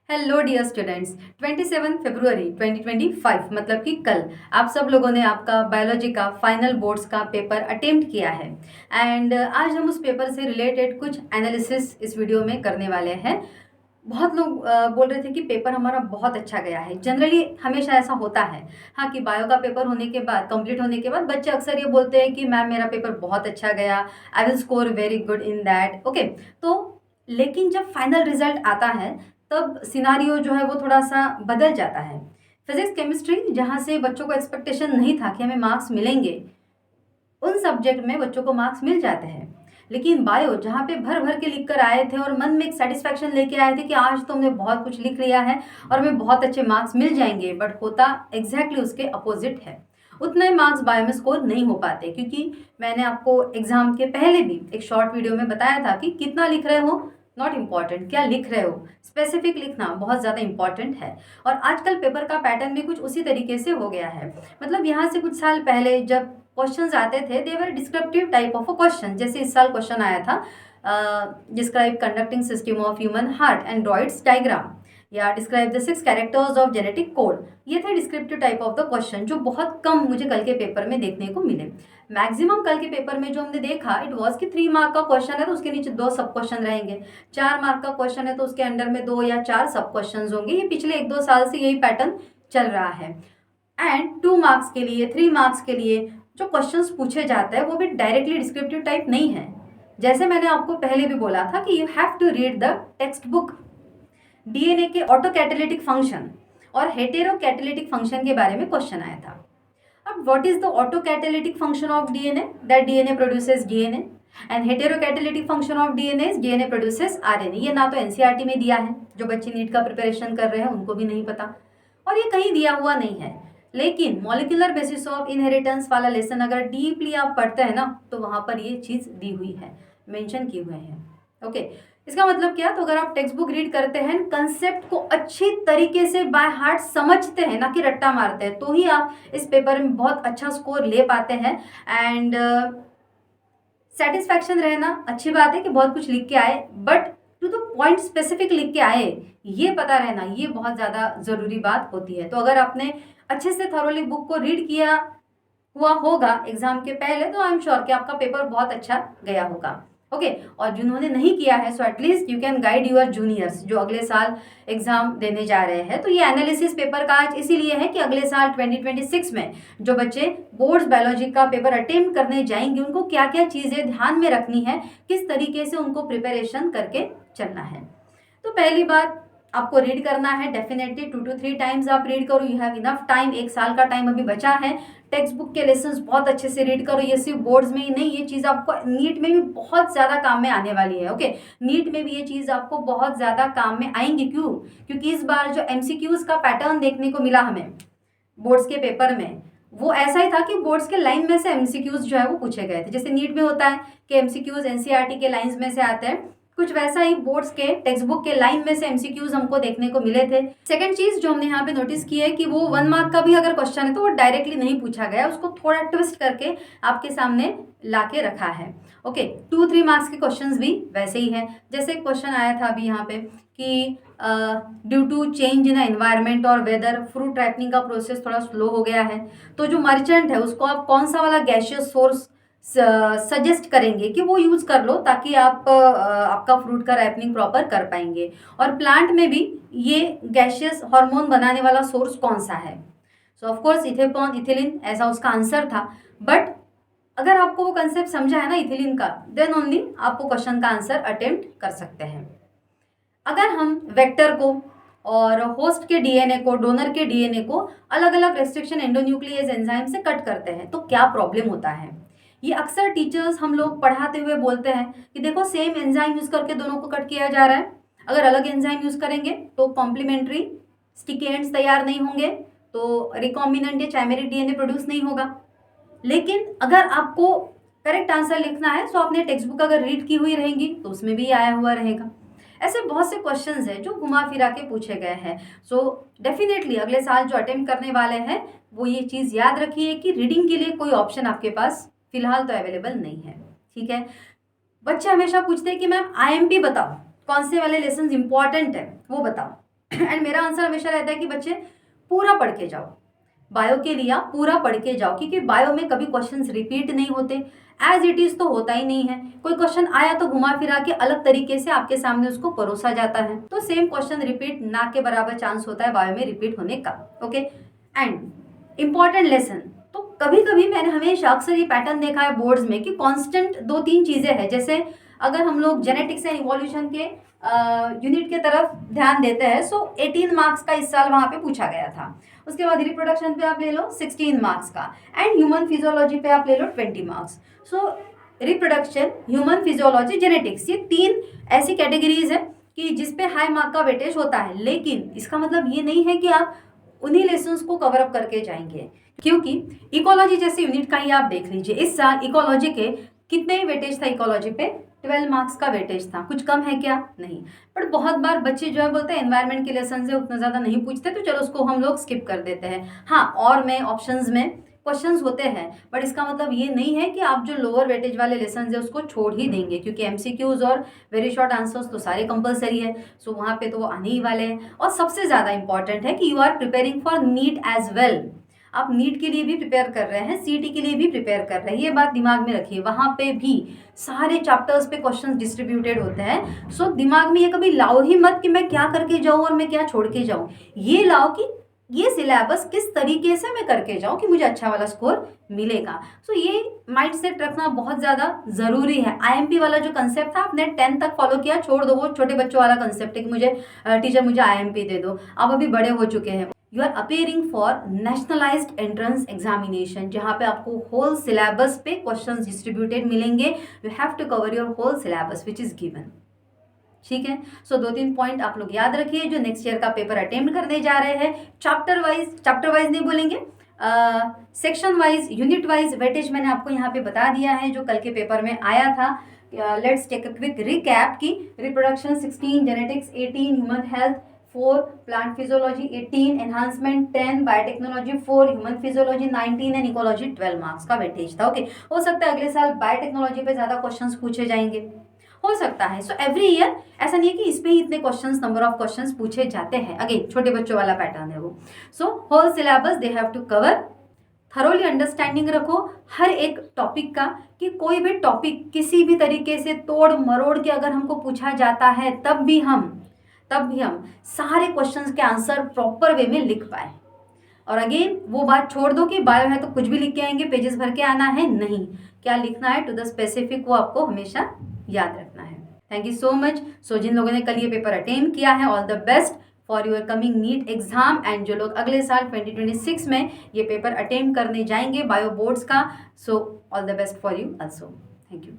Hello dear students, 27 फरवरी 2025 मतलब कि कल आप सब लोगों ने आपका बायोलॉजी का फाइनल बोर्ड्स का पेपर अटेम्प्ट किया है। एंड आज हम उस पेपर से रिलेटेड कुछ एनालिसिस इस वीडियो में करने वाले हैं। बहुत लोग बोल रहे थे कि पेपर हमारा बहुत अच्छा गया है। जनरली हमेशा ऐसा होता है, हाँ, कि बायो का पेपर होने के बाद, कंप्लीट होने के बाद बच्चे अक्सर ये बोलते हैं कि मैम मेरा पेपर बहुत अच्छा गया, I will score very good in that. Okay, तो लेकिन जब फाइनल रिजल्ट आता है तब सिनारियो जो है वो थोड़ा सा बदल जाता है। फिजिक्स केमिस्ट्री जहाँ से बच्चों को एक्सपेक्टेशन नहीं था कि हमें मार्क्स मिलेंगे, उन सब्जेक्ट में बच्चों को मार्क्स मिल जाते हैं। लेकिन बायो जहाँ पे भर भर के लिख कर आए थे और मन में एक सेटिस्फैक्शन लेके आए थे कि आज तो हमने बहुत कुछ लिख लिया है और हमें बहुत अच्छे मार्क्स मिल जाएंगे, बट होता एग्जैक्टली उसके अपोजिट है। उतने मार्क्स बायो में स्कोर नहीं हो पाते, क्योंकि मैंने आपको एग्जाम के पहले भी एक शॉर्ट वीडियो में बताया था कि कितना लिख रहे हो नॉट इम्पॉर्टेंट, क्या लिख रहे हो स्पेसिफिक लिखना बहुत ज़्यादा इंपॉर्टेंट है। और आजकल पेपर का पैटर्न भी कुछ उसी तरीके से हो गया है। मतलब यहाँ से कुछ साल पहले जब क्वेश्चंस आते थे, they were descriptive type of a question. जैसे इस साल क्वेश्चन आया था, describe conducting system of human heart and draw its diagram, या describe the 6 characters of genetic code. ये थे descriptive type of the question, जो बहुत कम मुझे कल के पेपर में देखने को मिले। मैक्सिमम कल के पेपर में जो हमने देखा, इट वॉज कि 3 मार्क का क्वेश्चन है तो उसके नीचे 2 सब क्वेश्चन रहेंगे, 4 मार्क का क्वेश्चन है तो उसके अंडर में 2 या 4 सब क्वेश्चन होंगे। ये पिछले 1-2 साल से यही पैटर्न चल रहा है। एंड 2 मार्क्स के लिए, 3 मार्क्स के लिए जो क्वेश्चंस पूछे जाते हैं वो भी डायरेक्टली डिस्क्रिप्टिव टाइप नहीं है। जैसे मैंने आपको पहले भी बोला था कि you have to read the textbook. DNA के ऑटो कैटेलिटिक फंक्शन और हेटेरो कैटेलिटिक फंक्शन के बारे में क्वेश्चन आया था। अब what is the auto catalytic function of DNA? That DNA produces DNA, and hetero catalytic function of DNA is DNA produces RNA. ये ना तो एनसीईआरटी में दिया है, जो बच्चे नीट का प्रिपरेशन कर रहे हैं उनको भी नहीं पता, और ये कहीं दिया हुआ नहीं है। लेकिन मॉलिक्यूलर बेसिस ऑफ इनहेरिटेंस वाला लेसन अगर डीपली आप पढ़ते हैं ना, तो वहां पर ये चीज दी हुई है, मेंशन की हुए हैं। ओके, इसका मतलब क्या? तो अगर आप टेक्स्ट बुक रीड करते हैं, कंसेप्ट को अच्छी तरीके से बाय हार्ट समझते हैं, ना कि रट्टा मारते हैं, तो ही आप इस पेपर में बहुत अच्छा स्कोर ले पाते हैं। एंड सेटिस्फैक्शन रहना अच्छी बात है कि बहुत कुछ लिख के आए, but to the point specific लिख के आए, ये पता रहना, ये बहुत ज़्यादा ज़रूरी बात होती है। तो अगर आपने अच्छे से थॉरोली बुक को रीड किया हुआ होगा एग्जाम के पहले, तो आई एम श्योर कि आपका पेपर बहुत अच्छा गया होगा। ओके, और जिन्होंने नहीं किया है, so at least you can guide your juniors जो अगले साल एग्जाम देने जा रहे हैं। तो ये एनालिसिस पेपर का आज इसीलिए है कि अगले साल 2026 में जो बच्चे बोर्ड्स बायोलॉजी का पेपर अटेम्प्ट करने जाएंगे, उनको क्या क्या चीज़ें ध्यान में रखनी है, किस तरीके से उनको प्रिपरेशन करके चलना है। तो पहली बात, आपको रीड करना है डेफिनेटली 2 to 3 टाइम्स आप रीड करो। यू हैव इनफ टाइम, 1 साल का टाइम अभी बचा है। टेक्स्ट बुक के लेसन्स बहुत अच्छे से रीड करो। ये सिर्फ बोर्ड्स में ही नहीं, ये चीज़ आपको नीट में भी बहुत ज़्यादा काम में आने वाली है। ओके, नीट में भी ये चीज़ आपको बहुत ज़्यादा काम में आएंगी। क्यों? क्योंकि इस बार जो एमसीक्यूज का पैटर्न देखने को मिला हमें बोर्ड्स के पेपर में, वो ऐसा ही था कि बोर्ड्स के लाइन में से एमसीक्यूज जो है वो पूछे गए थे। जैसे नीट में होता है कि एमसीक्यूज एनसीईआरटी के लाइंस में से आते हैं, कुछ वैसा ही बोर्ड्स के टेक्स्ट बुक के लाइन में से एमसीक्यूज हमको देखने को मिले थे। सेकंड चीज जो हमने यहाँ पे नोटिस की है कि वो 1 मार्क का भी अगर क्वेश्चन है तो वो डायरेक्टली नहीं पूछा गया, उसको थोड़ा ट्विस्ट करके आपके सामने लाके रखा है। ओके, 2-3 मार्क्स के क्वेश्चंस भी वैसे ही हैं। जैसे क्वेश्चन आया था अभी यहाँ पे कि due to change in environment और वेदर फ्रूट राइपनिंग का प्रोसेस थोड़ा स्लो हो गया है, तो जो मर्चेंट है उसको आप कौन सा वाला गैशियस सोर्स सजेस्ट करेंगे कि वो यूज़ कर लो, ताकि आप आपका फ्रूट का राइपनिंग प्रॉपर कर पाएंगे। और प्लांट में भी ये गैशियस हार्मोन बनाने वाला सोर्स कौन सा है? सो ऑफ कोर्स इथेपॉन इथिलीन ऐसा उसका आंसर था। बट अगर आपको वो कंसेप्ट समझा है ना इथिलीन का, देन ओनली आपको क्वेश्चन का आंसर अटेम्प्ट कर सकते हैं। अगर हम वेक्टर को और होस्ट के डीएनए को, डोनर के डीएनए को अलग अलग रेस्ट्रिक्शन एंडोन्यूक्लियस एंजाइम से कट करते हैं, तो क्या प्रॉब्लम होता है? ये अक्सर टीचर्स हम लोग पढ़ाते हुए बोलते हैं कि देखो सेम एंजाइम यूज करके दोनों को कट किया जा रहा है, अगर अलग एंजाइम यूज करेंगे तो कॉम्प्लीमेंट्री स्टिकी एंड्स तैयार नहीं होंगे, तो रिकॉम्बिनेंट या चाइमेरिक डीएनए प्रोड्यूस नहीं होगा। लेकिन अगर आपको करेक्ट आंसर लिखना है, तो आपने टेक्स्ट बुक अगर रीड की हुई रहेंगी तो उसमें भी आया हुआ रहेगा। ऐसे बहुत से क्वेश्चंस हैं जो घुमा फिरा के पूछे गए हैं। सो डेफिनेटली अगले साल जो अटेम्प्ट करने वाले हैं वो ये चीज़ याद रखिए कि रीडिंग के लिए कोई ऑप्शन आपके पास फिलहाल तो अवेलेबल नहीं है। ठीक है, बच्चे हमेशा पूछते हैं कि मैम आईएमपी बताओ, कौन से वाले लेसन इंपॉर्टेंट है वो बताओ। एंड मेरा आंसर हमेशा रहता है कि बच्चे पूरा पढ़ के जाओ, बायो के लिए आप पूरा पढ़ के जाओ, क्योंकि बायो में कभी क्वेश्चंस रिपीट नहीं होते, एज इट इज तो होता ही नहीं है। कोई क्वेश्चन आया तो घुमा फिरा के अलग तरीके से आपके सामने उसको परोसा जाता है, तो सेम क्वेश्चन रिपीट ना के बराबर चांस होता है बायो में रिपीट होने का। ओके, एंड इंपॉर्टेंट लेसन, तो कभी कभी मैंने हमेशा अक्सर ये पैटर्न देखा है बोर्ड्स में कि कांस्टेंट 2-3 चीजें हैं। जैसे अगर हम लोग जेनेटिक्स एंड इवोल्यूशन के यूनिट के तरफ ध्यान देते हैं, सो 18 मार्क्स का इस साल वहां पे पूछा गया था। उसके बाद रिप्रोडक्शन पे आप ले लो 16 मार्क्स का, एंड ह्यूमन फिजियोलॉजी पे आप ले लो 20 मार्क्स। सो रिप्रोडक्शन, ह्यूमन फिजियोलॉजी, जेनेटिक्स, ये 3 ऐसी कैटेगरीज है कि जिसपे हाई मार्क का वेटेज होता है। लेकिन इसका मतलब ये नहीं है कि आप उन्हीं लेसन्स को कवर अप करके जाएंगे, क्योंकि इकोलॉजी जैसे यूनिट का ही आप देख लीजिए, इस साल इकोलॉजी के कितने वेटेज था, इकोलॉजी पे 12 मार्क्स का वेटेज था। कुछ कम है क्या? नहीं। बट बहुत बार बच्चे जो है बोलते हैं एनवायरनमेंट के लेसन से उतना ज़्यादा नहीं पूछते, तो चलो उसको हम लोग स्किप कर देते हैं। हाँ, और में ऑप्शंस में क्वेश्चंस होते हैं, बट इसका मतलब ये नहीं है कि आप जो लोअर वेटेज वाले लेसन है उसको छोड़ ही देंगे, क्योंकि एमसीक्यूज और वेरी शॉर्ट आंसर्स तो सारे कंपलसरी है, सो वहाँ पे तो वो आने ही वाले हैं। और सबसे ज़्यादा इंपॉर्टेंट है कि you are preparing for NEET as well. आप नीट के लिए भी प्रिपेयर कर रहे हैं, सीटी के लिए भी प्रिपेयर कर रहे हैं, ये बात दिमाग में रखिए। वहाँ पे भी सारे चैप्टर्स पे क्वेश्चंस डिस्ट्रीब्यूटेड होते हैं, सो दिमाग में ये कभी लाओ ही मत कि मैं क्या करके जाऊँ और मैं क्या छोड़ के जाऊँ। ये लाओ कि ये सिलेबस किस तरीके से मैं करके जाऊँ कि मुझे अच्छा वाला स्कोर मिलेगा। सो ये माइंड सेट रखना बहुत ज़्यादा ज़रूरी है। आईएमपी वाला जो कंसेप्ट था आपने 10 तक फॉलो किया, छोड़ दो, वो छोटे बच्चों वाला कंसेप्ट है कि मुझे टीचर मुझे आईएमपी दे दो। आप अभी बड़े हो चुके हैं, you are appearing for nationalized entrance examination, जहाँ पे आपको होल सिलेबस पे क्वेश्चंस डिस्ट्रीब्यूटेड मिलेंगे। You have to cover your whole syllabus which is given. ठीक है, सो 2-3 पॉइंट आप लोग याद रखिए जो नेक्स्ट ईयर का पेपर अटेम्प्ट करने जा रहे हैं। चैप्टर वाइज नहीं बोलेंगे, section wise, unit wise weightage मैंने आपको यहाँ पे बता दिया है जो कल के पेपर में आया था। Let's take a quick recap की reproduction 16, genetics 18, human health 4, plant physiology 18, enhancement 10, biotechnology 4, human physiology 19 and ecology 12 marks का वेटेज था। ओके, हो सकता है अगले साल बायोटेक्नोलॉजी पे ज्यादा क्वेश्चंस पूछे जाएंगे, हो सकता है। सो एवरी ईयर ऐसा नहीं है कि इसमें ही इतने क्वेश्चंस, नंबर ऑफ क्वेश्चंस पूछे जाते हैं। अगेन छोटे बच्चों वाला पैटर्न है वो। So whole syllabus they have to cover, thoroughly understanding रखो हर एक टॉपिक का, कि कोई भी टॉपिक किसी भी तरीके से तोड़ मरोड़ के अगर हमको पूछा जाता है तब भी हम सारे क्वेश्चंस के आंसर प्रॉपर वे में लिख पाए। और अगेन वो बात छोड़ दो कि बायो है तो कुछ भी लिख के आएंगे, पेजेस भर के आना है, नहीं, क्या लिखना है टू द स्पेसिफिक वो आपको हमेशा याद रखना है। Thank you so much. So जिन लोगों ने कल ये पेपर अटेम्प्ट किया है, all the best for your coming NEET exam. And जो लोग अगले साल 2026 में ये पेपर अटेम्प्ट करने जाएंगे बायो बोर्ड्स का, so all the best for you also. Thank you.